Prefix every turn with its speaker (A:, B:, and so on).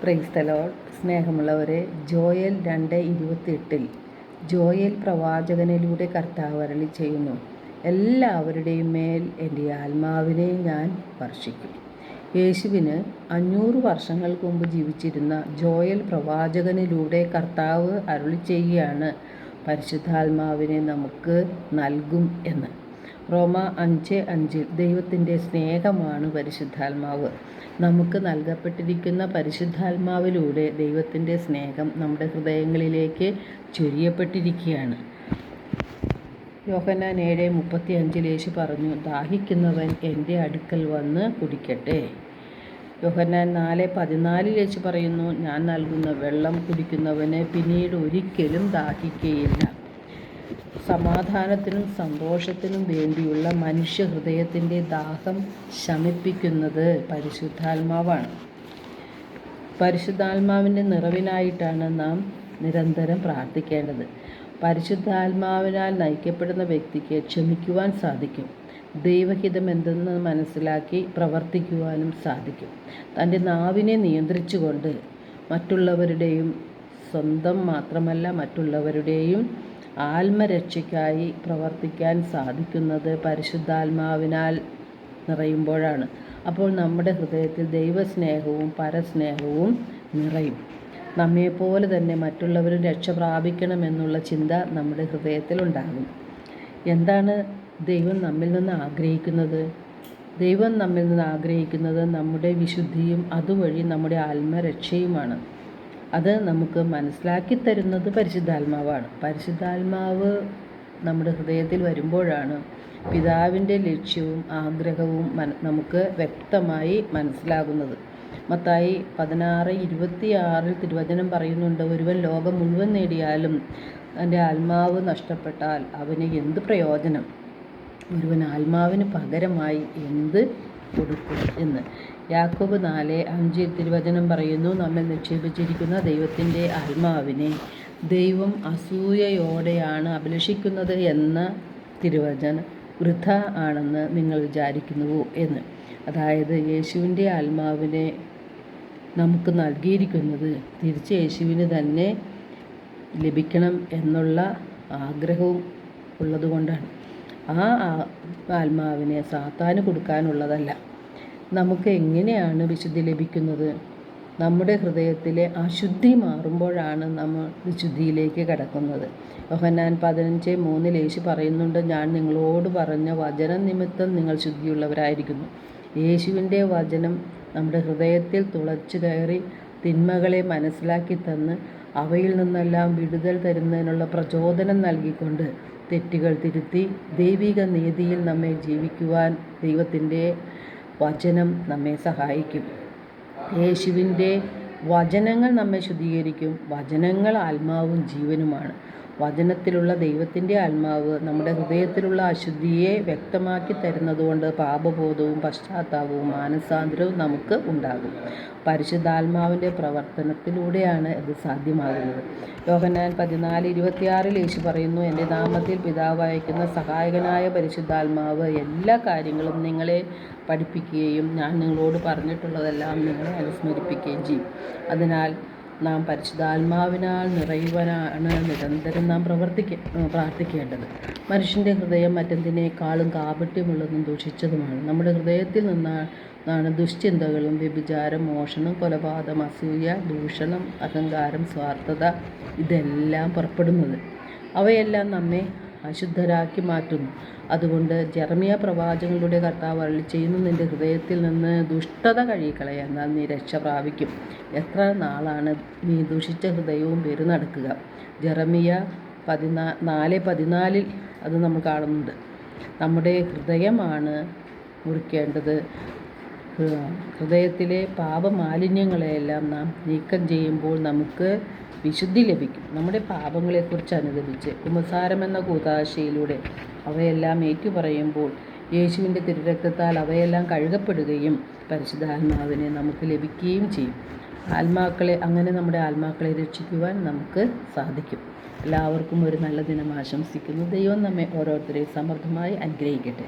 A: Praise the Lord. സ്നേഹമുള്ളവരെ, Joel 2:28 Joel പ്രവാചകനിലൂടെ കർത്താവ് അരുളി ചെയ്യുന്നു, എല്ലാവരുടെയും മേൽ എൻ്റെ ആത്മാവിനെ ഞാൻ വർഷിക്കും. യേശുവിന് 500 വർഷങ്ങൾക്ക് മുമ്പ് ജീവിച്ചിരുന്ന ജോയൽ പ്രവാചകനിലൂടെ കർത്താവ് അരുളി ചെയ്യുകയാണ്, പരിശുദ്ധാത്മാവിനെ നമുക്ക് നൽകും എന്ന്. റോമ 5:5 ദൈവത്തിൻ്റെ സ്നേഹമാണ് പരിശുദ്ധാത്മാവ്. നമുക്ക് നൽകപ്പെട്ടിരിക്കുന്ന പരിശുദ്ധാത്മാവിലൂടെ ദൈവത്തിൻ്റെ സ്നേഹം നമ്മുടെ ഹൃദയങ്ങളിലേക്ക് ചൊരിയപ്പെട്ടിരിക്കുകയാണ്. യോഹന്നാൻ 7:35 യേശു പറഞ്ഞു, ദാഹിക്കുന്നവൻ എൻ്റെ അടുക്കൽ വന്ന് കുടിക്കട്ടെ. യോഹന്നാൻ 4:14 യേശു പറയുന്നു, ഞാൻ നൽകുന്ന വെള്ളം കുടിക്കുന്നവന് പിന്നീട് ഒരിക്കലും ദാഹിക്കുകയില്ല. സമാധാനത്തിനും സന്തോഷത്തിനും വേണ്ടിയുള്ള മനുഷ്യ ഹൃദയത്തിൻ്റെ ദാഹം ശമിപ്പിക്കുന്നത് പരിശുദ്ധാത്മാവാണ്. പരിശുദ്ധാത്മാവിൻ്റെ നിറവിനായിട്ടാണ് നാം നിരന്തരം പ്രാർത്ഥിക്കേണ്ടത്. പരിശുദ്ധാത്മാവിനാൽ നയിക്കപ്പെടുന്ന വ്യക്തിക്ക് ക്ഷമിക്കുവാൻ സാധിക്കും. ദൈവഹിതം എന്തെന്ന് മനസ്സിലാക്കി പ്രവർത്തിക്കുവാനും സാധിക്കും. തൻ്റെ നാവിനെ നിയന്ത്രിച്ചുകൊണ്ട് മറ്റുള്ളവരുടെയും സ്വന്തം മാത്രമല്ല മറ്റുള്ളവരുടെയും ആത്മരക്ഷയ്ക്കായി പ്രവർത്തിക്കാൻ സാധിക്കുന്നത് പരിശുദ്ധാത്മാവിനാൽ നിറയുമ്പോഴാണ്. അപ്പോൾ നമ്മുടെ ഹൃദയത്തിൽ ദൈവസ്നേഹവും പരസ്നേഹവും നിറയും. നമ്മെപ്പോലെ തന്നെ മറ്റുള്ളവരും രക്ഷ പ്രാപിക്കണമെന്നുള്ള ചിന്ത നമ്മുടെ ഹൃദയത്തിലുണ്ടാകും. എന്താണ് ദൈവം നമ്മിൽ നിന്ന് ആഗ്രഹിക്കുന്നത്? ദൈവം നമ്മിൽ നിന്ന് ആഗ്രഹിക്കുന്നത് നമ്മുടെ വിശുദ്ധിയും അതുവഴി നമ്മുടെ ആത്മരക്ഷയുമാണ്. അത് നമുക്ക് മനസ്സിലാക്കി തരുന്നത് പരിശുദ്ധാത്മാവാണ്. പരിശുദ്ധാത്മാവ് നമ്മുടെ ഹൃദയത്തിൽ വരുമ്പോഴാണ് പിതാവിൻ്റെ ലക്ഷ്യവും ആഗ്രഹവും നമുക്ക് വ്യക്തമായി മനസ്സിലാകുന്നത്. മത്തായി 16:26 തിരുവചനം പറയുന്നുണ്ട്, ഒരുവൻ ലോകം മുഴുവൻ നേടിയാലും തൻ്റെ ആത്മാവ് നഷ്ടപ്പെട്ടാൽ അവന് എന്ത് പ്രയോജനം? ഒരുവൻ ആത്മാവിന് പകരമായി എന്ത് കൊടുക്കും എന്ന്. യാക്കോബ് 4:5 തിരുവചനം പറയുന്നു, നമ്മെ നിക്ഷേപിച്ചിരിക്കുന്ന ദൈവത്തിൻ്റെ ആത്മാവിനെ ദൈവം അസൂയയോടെയാണ് അഭിലഷിക്കുന്നത് എന്ന തിരുവചനം വൃഥ ആണെന്ന് നിങ്ങൾ വിചാരിക്കുന്നുവോ എന്ന്. അതായത് യേശുവിൻ്റെ ആത്മാവിനെ നമുക്ക് നൽകിയിരിക്കുന്നത് തിരിച്ച് യേശുവിന് തന്നെ ലഭിക്കണം എന്നുള്ള ആഗ്രഹവും ഉള്ളതുകൊണ്ടാണ്. ആ ആത്മാവിനെ സാത്താന് കൊടുക്കാനുള്ളതല്ല. നമുക്ക് എങ്ങനെയാണ് വിശുദ്ധി ലഭിക്കുന്നത്? നമ്മുടെ ഹൃദയത്തിലെ അശുദ്ധി മാറുമ്പോഴാണ് നമ്മൾ വിശുദ്ധിയിലേക്ക് കടക്കുന്നത്. യോഹന്നാൻ 15:3 യേശു പറയുന്നുണ്ട്, ഞാൻ നിങ്ങളോട് പറഞ്ഞ വചനം നിമിത്തം നിങ്ങൾ ശുദ്ധിയുള്ളവരായിരിക്കുന്നു. യേശുവിൻ്റെ വചനം നമ്മുടെ ഹൃദയത്തിൽ തുളച്ചു കയറി തിന്മകളെ മനസ്സിലാക്കി തന്ന് അവയിൽ നിന്നെല്ലാം വിടുതൽ തരുന്നതിനുള്ള പ്രചോദനം നൽകിക്കൊണ്ട് തെറ്റുകൾ തിരുത്തി ദൈവിക നീതിയിൽ നമ്മെ ജീവിക്കുവാൻ ദൈവത്തിൻ്റെ വചനം നമ്മെ സഹായിക്കും. യേശുവിൻ്റെ വചനങ്ങൾ നമ്മെ ശുദ്ധീകരിക്കും. വചനങ്ങൾ ആത്മാവും ജീവനുമാണ്. വചനത്തിലുള്ള ദൈവത്തിൻ്റെ ആത്മാവ് നമ്മുടെ ഹൃദയത്തിലുള്ള അശുദ്ധിയെ വ്യക്തമാക്കി തരുന്നതുകൊണ്ട് പാപബോധവും പശ്ചാത്താപവും മാനസാന്തരവും നമുക്ക് ഉണ്ടാകും. പരിശുദ്ധാത്മാവിൻ്റെ പ്രവർത്തനത്തിലൂടെയാണ് ഇത് സാധ്യമാകുന്നത്. യോഹന്നാൻ 14:26 യേശു പറയുന്നു, എൻ്റെ നാമത്തിൽ പിതാവ് അയക്കുന്ന സഹായകനായ പരിശുദ്ധാത്മാവ് എല്ലാ കാര്യങ്ങളും നിങ്ങളെ പഠിപ്പിക്കുകയും ഞാൻ നിങ്ങളോട് പറഞ്ഞിട്ടുള്ളതെല്ലാം നിങ്ങളെ അനുസ്മരിപ്പിക്കുകയും ചെയ്യും. അതിനാൽ നാം പരിശുദ്ധാത്മാവിനാൽ നിറയുവാനാണ് നിരന്തരം നാം പ്രാർത്ഥിക്കേണ്ടത്. മനുഷ്യൻ്റെ ഹൃദയം മറ്റെന്തിനേക്കാളും കാപട്യമുള്ളതും ദൂഷിച്ചതുമാണ്. നമ്മുടെ ഹൃദയത്തിൽ നിന്നാണ് ദുശ്ചിന്തകളും വ്യഭിചാരം, മോഷണം, കൊലപാതകം, അസൂയ, ദൂഷണം, അഹങ്കാരം, സ്വാർത്ഥത ഇതെല്ലാം പുറപ്പെടുന്നത്. അവയെല്ലാം നമ്മെ അശുദ്ധരാക്കി മാറ്റുന്നു. അതുകൊണ്ട് ജെറമ്യ പ്രവാചകനിലൂടെ കർത്താവ് അരുളി ചെയ്യുന്നു, നിൻ്റെ ഹൃദയത്തിൽ നിന്ന് ദുഷ്ടത കഴുകിക്കളയുക, എന്നാൽ നീ രക്ഷ പ്രാപിക്കും. എത്ര നാളാണ് നീ ദുഷിച്ച ഹൃദയവും പേര് നടക്കുക? ജെറമ്യ 4:14 അത് നമ്മൾ കാണുന്നുണ്ട്. നമ്മുടെ ഹൃദയമാണ് മുറിക്കേണ്ടത്. ഹൃദയത്തിലെ പാപമാലിന്യങ്ങളെയെല്ലാം നാം നീക്കം ചെയ്യുമ്പോൾ നമുക്ക് വിശുദ്ധി ലഭിക്കും. നമ്മുടെ പാപങ്ങളെക്കുറിച്ച് അനുദപിച്ച് കുമ്പസാരം എന്ന കൂദാശയിലൂടെ അവയെല്ലാം ഏറ്റുപറയുമ്പോൾ യേശുവിൻ്റെ തിരുരക്തത്താൽ അവയെല്ലാം കഴുകപ്പെടുകയും പരിശുദ്ധാത്മാവിനെ നമുക്ക് ലഭിക്കുകയും ചെയ്യും. അങ്ങനെ നമ്മുടെ ആത്മാക്കളെ രക്ഷിക്കുവാൻ നമുക്ക് സാധിക്കും. എല്ലാവർക്കും ഒരു നല്ല ദിനം ആശംസിക്കുന്നു. ദൈവം നമ്മെ ഓരോരുത്തരെയും സമൃദ്ധമായി അനുഗ്രഹിക്കട്ടെ.